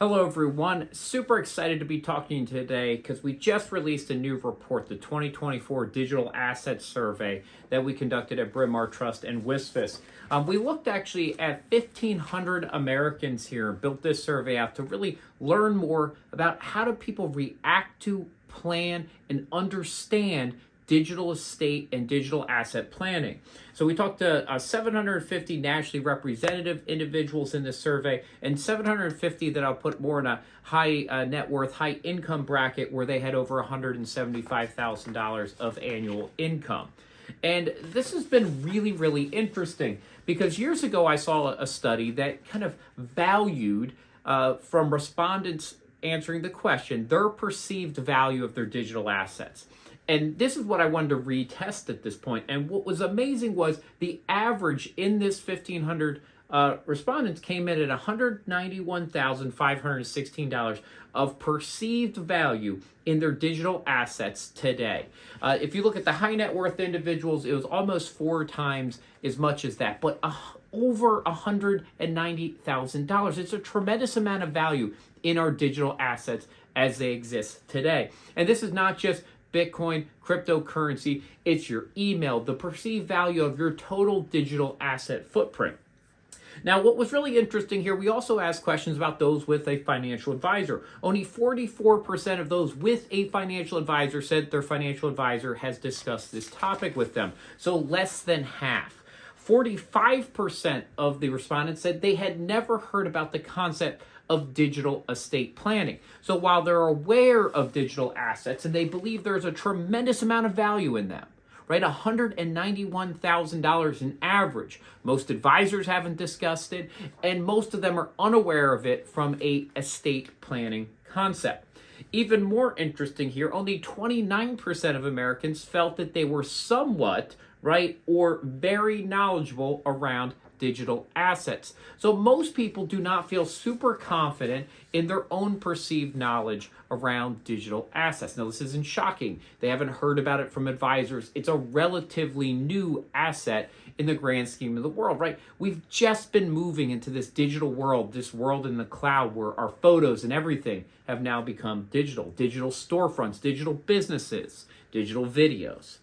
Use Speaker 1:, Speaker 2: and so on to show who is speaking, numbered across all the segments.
Speaker 1: Hello everyone, super excited to be talking today because we just released a new report, the 2024 Digital Asset Survey that we conducted at Bryn Trust and WSFS. We looked actually at 1,500 Americans here, built this survey out to really learn more about how do people react to, plan, and understand digital estate and digital asset planning. So we talked to 750 nationally representative individuals in this survey and 750 that I'll put more in a high net worth, high income bracket where they had over $175,000 of annual income. And this has been really, really interesting because years ago I saw a study that kind of valued from respondents answering the question, their perceived value of their digital assets. And this is what I wanted to retest at this point. And what was amazing was the average in this 1,500 respondents came in at $191,516 of perceived value in their digital assets today. If you look at the high net worth individuals, it was almost 4 times as much as that, but over $190,000. It's a tremendous amount of value in our digital assets as they exist today. And this is not just Bitcoin, cryptocurrency, it's your email, the perceived value of your total digital asset footprint. Now, what was really interesting here, we also asked questions about those with a financial advisor. Only 44% of those with a financial advisor said their financial advisor has discussed this topic with them. So less than half. 45% of the respondents said they had never heard about the concept of digital estate planning. So while they're aware of digital assets and they believe there's a tremendous amount of value in them, right? $191,000 in average. Most advisors haven't discussed it, and most of them are unaware of it from a estate planning concept. Even more interesting here, only 29% of Americans felt that they were somewhat, right, or very knowledgeable around digital assets. So most people do not feel super confident in their own perceived knowledge around digital assets. Now, this isn't shocking. They haven't heard about it from advisors. It's a relatively new asset in the grand scheme of the world, right? We've just been moving into this digital world, this world in the cloud where our photos and everything have now become digital. Digital storefronts, digital businesses, digital videos.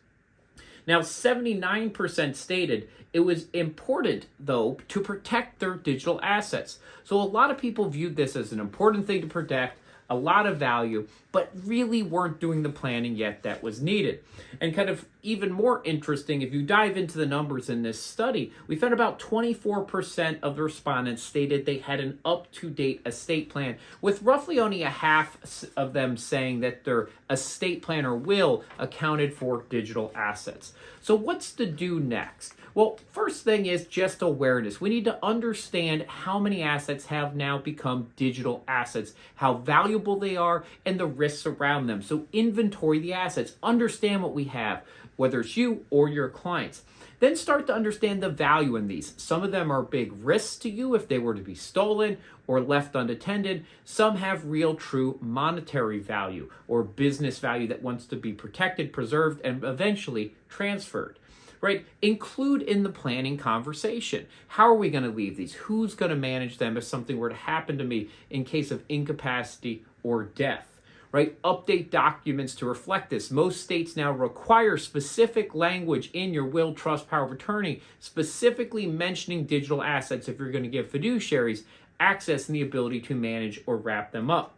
Speaker 1: Now, 79% stated it was important, though, to protect their digital assets. So a lot of people viewed this as an important thing to protect, a lot of value, but really weren't doing the planning yet that was needed. And kind of even more interesting, if you dive into the numbers in this study, we found about 24% of the respondents stated they had an up-to-date estate plan, with roughly only a half of them saying that their estate plan or will accounted for digital assets. So what's to do next? Well, first thing is just awareness. We need to understand how many assets have now become digital assets, how valuable they are, and the risks around them. So inventory the assets, understand what we have, whether it's you or your clients. Then start to understand the value in these. Some of them are big risks to you if they were to be stolen or left unattended. Some have real, true monetary value or business value that wants to be protected, preserved, and eventually transferred. Right? Include in the planning conversation. How are we going to leave these? Who's going to manage them if something were to happen to me in case of incapacity or death? Right? Update documents to reflect this. Most states now require specific language in your will, trust, power of attorney, specifically mentioning digital assets if you're going to give fiduciaries access and the ability to manage or wrap them up.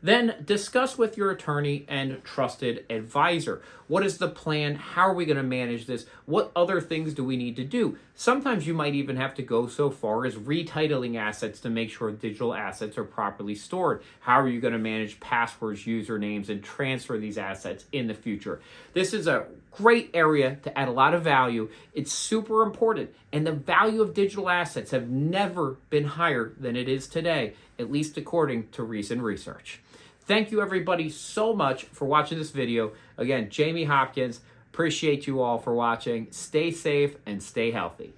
Speaker 1: Then discuss with your attorney and trusted advisor. What is the plan? How are we going to manage this? What other things do we need to do? Sometimes you might even have to go so far as retitling assets to make sure digital assets are properly stored. How are you going to manage passwords, usernames, and transfer these assets in the future? This is a great area to add a lot of value. It's super important. And the value of digital assets have never been higher than it is today, at least according to recent research. Thank you everybody so much for watching this video. Again, Jamie Hopkins, appreciate you all for watching. Stay safe and stay healthy.